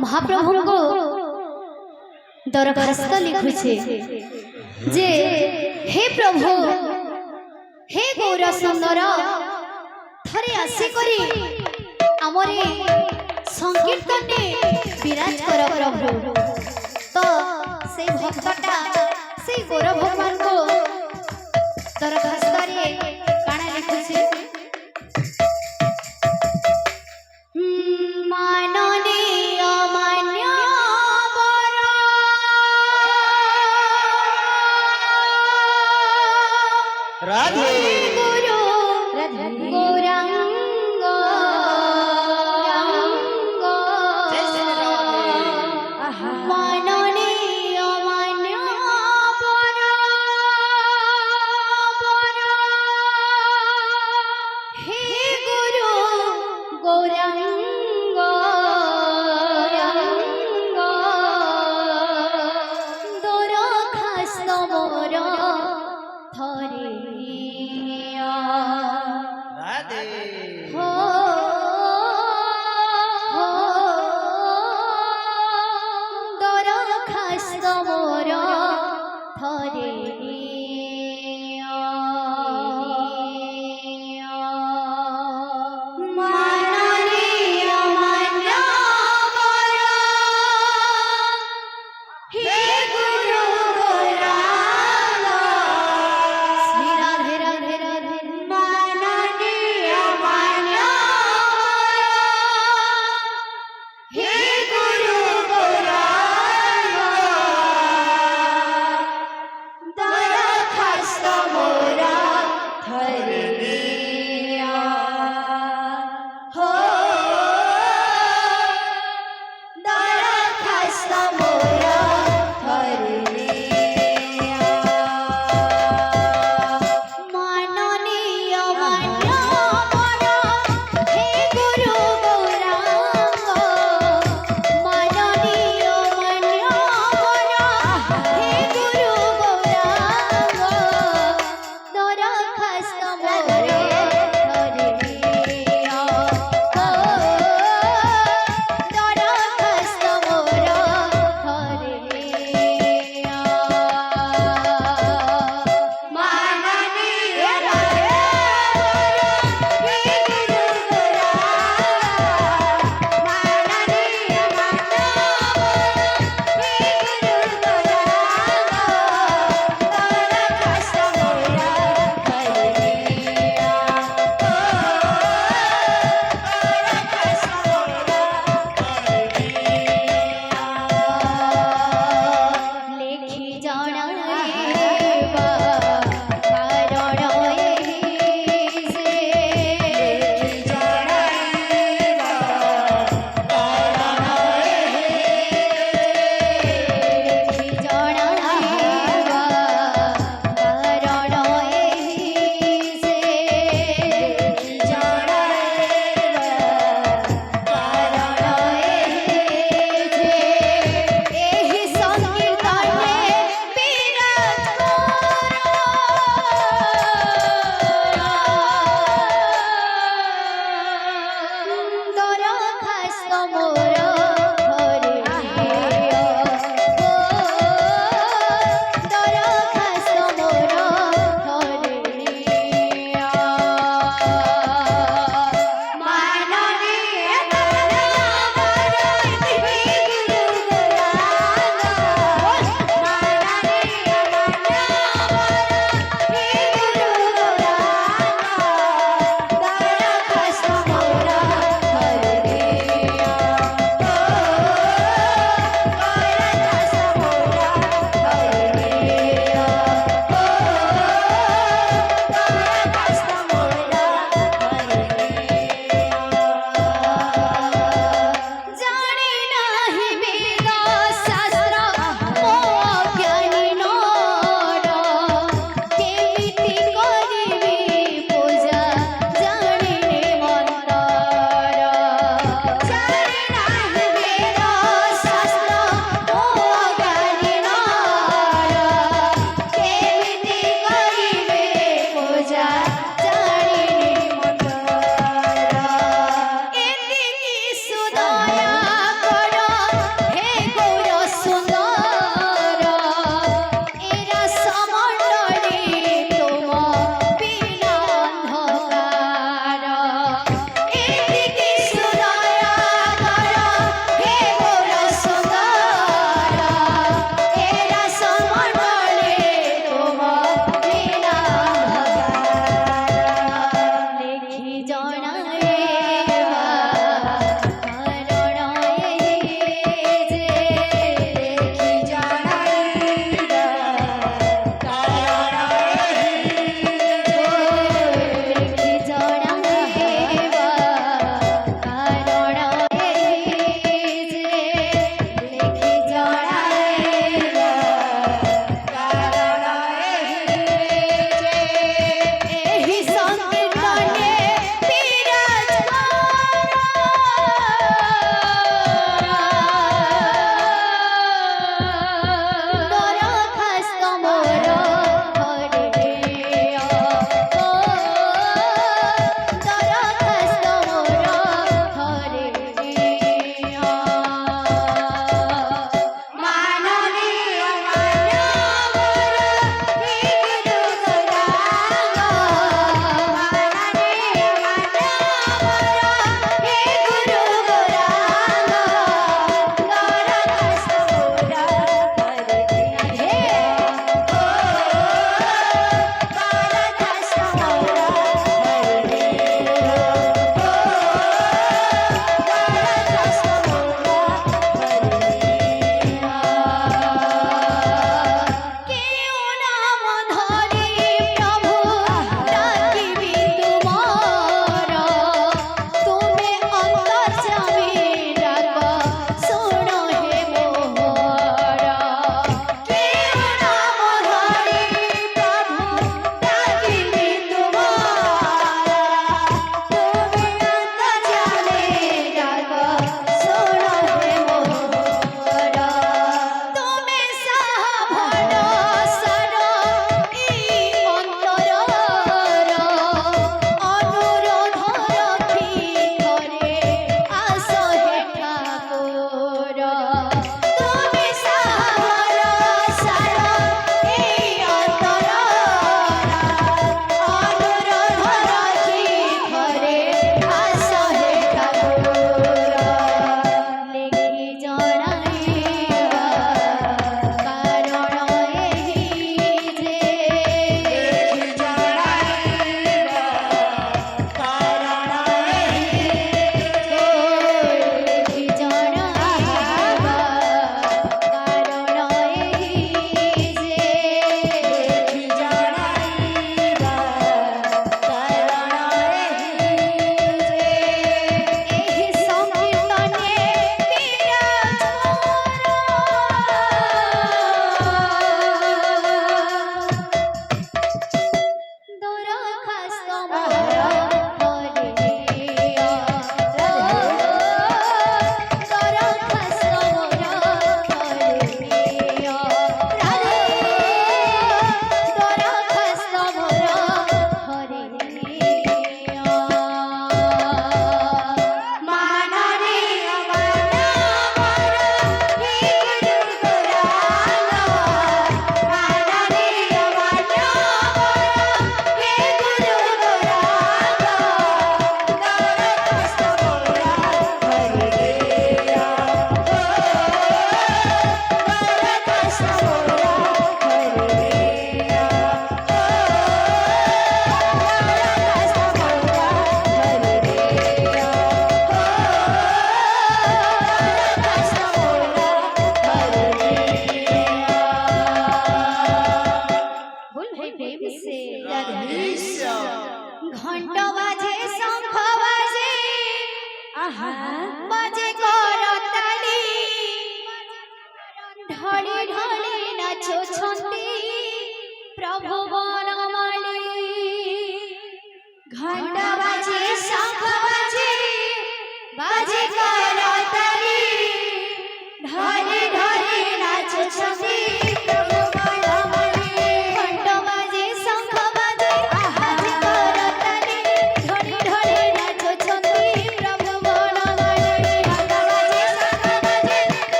महाप्रभु को दरखास्त लिखुछे जे हे प्रभु हे गौर सुंदर थरे आसी करी आमरे संकीर्तन विराज कर प्रभु। तो से भक्तटा से गौर भगवान को दरखास्त रे काना लिखुछे राधे गुरु गौरांग माननीय मान्य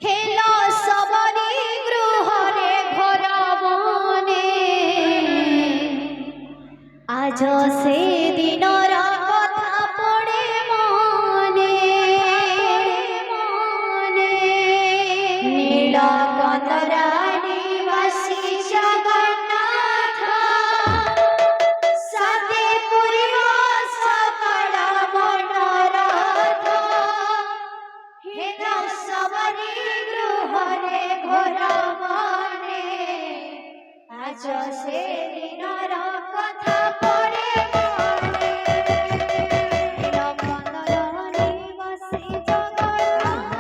হেলো সবরি গৃহরে ঘর বনে আজ সে দিনর কথা পড়ে মনে মনে নীলকণ্ঠরা নিবাসী জগন্নাথ সাথে পুরিব সকল মনোরথ হেলো সবরি গৃহরে ঘর বনে আজ সে দিনর কথা পড়ে মনে নীলকণ্ঠরা নিবাসী জগন্নাথ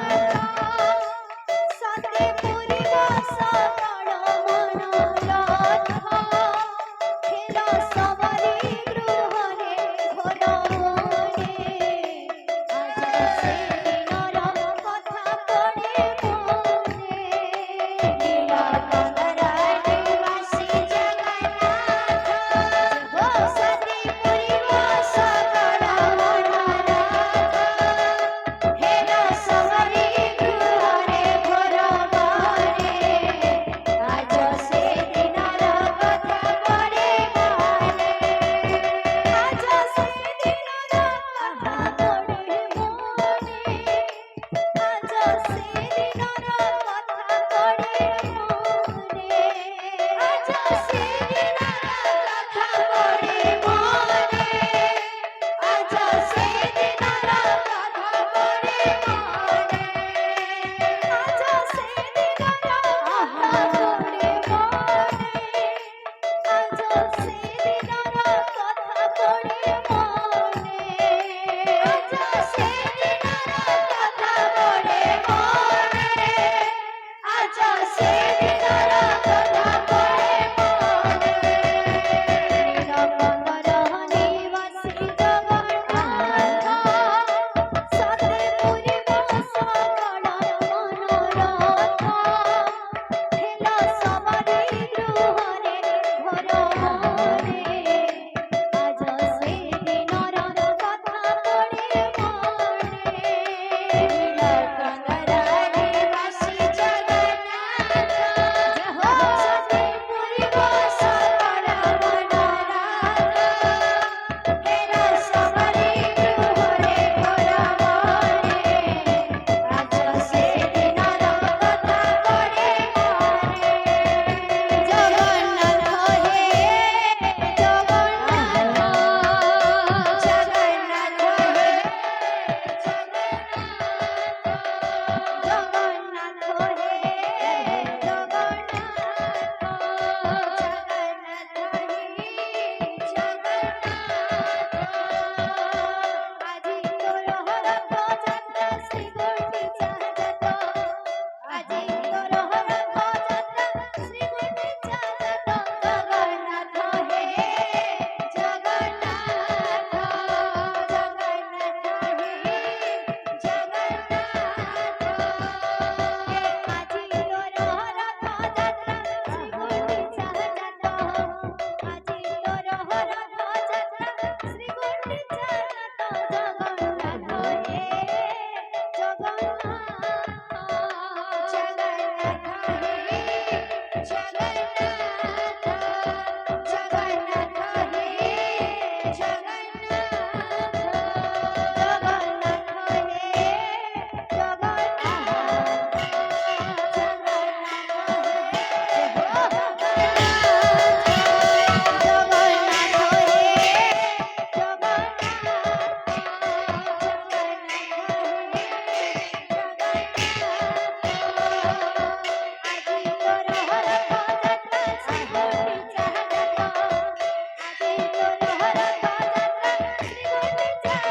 সাথে পুরিব সকল মনোরথ হেলো সবরি গৃহরে ঘর বনে আজ সে দিনর কথা পড়ে মনে নীলকণ্ঠরা নিবাসী জগন্নাথ সাথে পুরিব সকল মনোরথ হেলো সবরি গৃহরে ঘর বনে আজ সে দিনর কথা পড়ে মনে আজ সে দিনর কথা পড়ে মনে আজ সে দিনর কথা পড়ে মনে আজ সে দিনর কথা পড়ে মনে আজ সে দিনর কথা পড়ে মনে আজ সে দিনর কথা পড়ে মনে আজ সে দিনর কথা পড়ে মনে আজ সে দিনর কথা পড়ে মনে আজ সে দিনর কথা পড়ে মনে নীলকণ্ঠরা নিবাসী জগন্নাথ সাথে পুরিব সকল মনোরথ হেলো সবরি গৃহরে ঘর বনে আজ সে দিনর কথা পড়ে মনে নীলকণ্ঠরা নিবাসী জগন্নাথ সাথে পুরিব সকল মনোরথ হেলো সবরি গৃহরে ঘর বনে আজ সে দিনর কথা পড়ে মনে জগন্নাথ হে জগন্নাথ জগন্নাথ হে জগন্নাথ হে আজি তোর হরথ যাত্রা শ্রী গুন্ডিচা যাত আজি তোর হরথ যাত্রা শ্রী গুন্ডিচা যাত জগন্নাথ হে জগন্নাথ জগন্নাথ হে জগন্নাথ আজি তোর হরথ যাত্রা শ্রী গুন্ডিচা যাত আজি তোর হরথ যাত্রা শ্রী গুন্ডিচা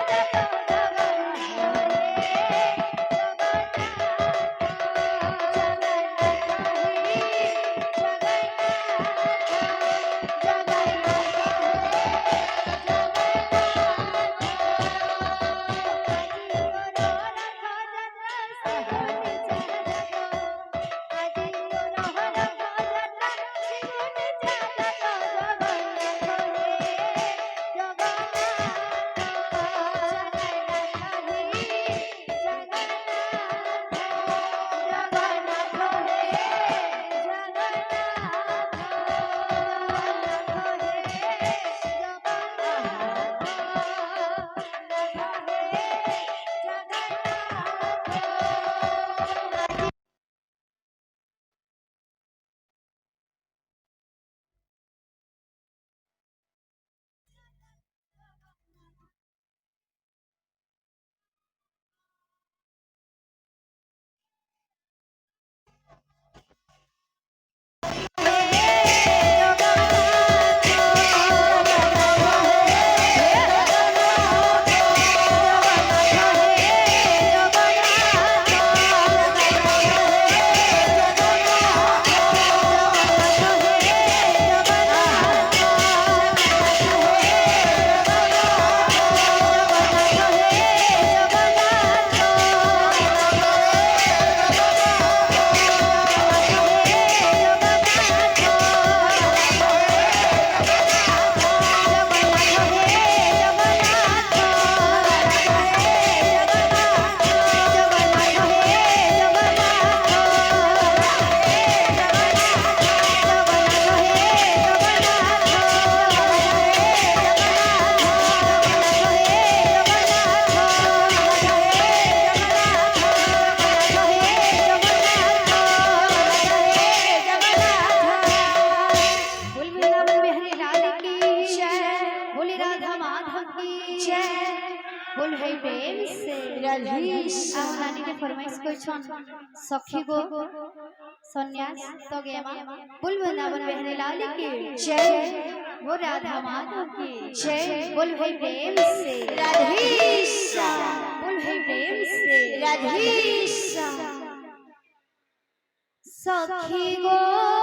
যাত জগন্নাথ হে জগন্নাথ জগন্নাথ হে জগন্নাথ জগন্নাথ হে জগন্নাথ बोल है प्रेम से आम नानी के फरमाइश कोई छन सखी गो सन्यास तो गेमा बोल वृंदावन बहने लाल की जय वो राधा माधव की जय बोल है प्रेम से राधेश्याम बोल है प्रेम से राधेश्याम सखी गो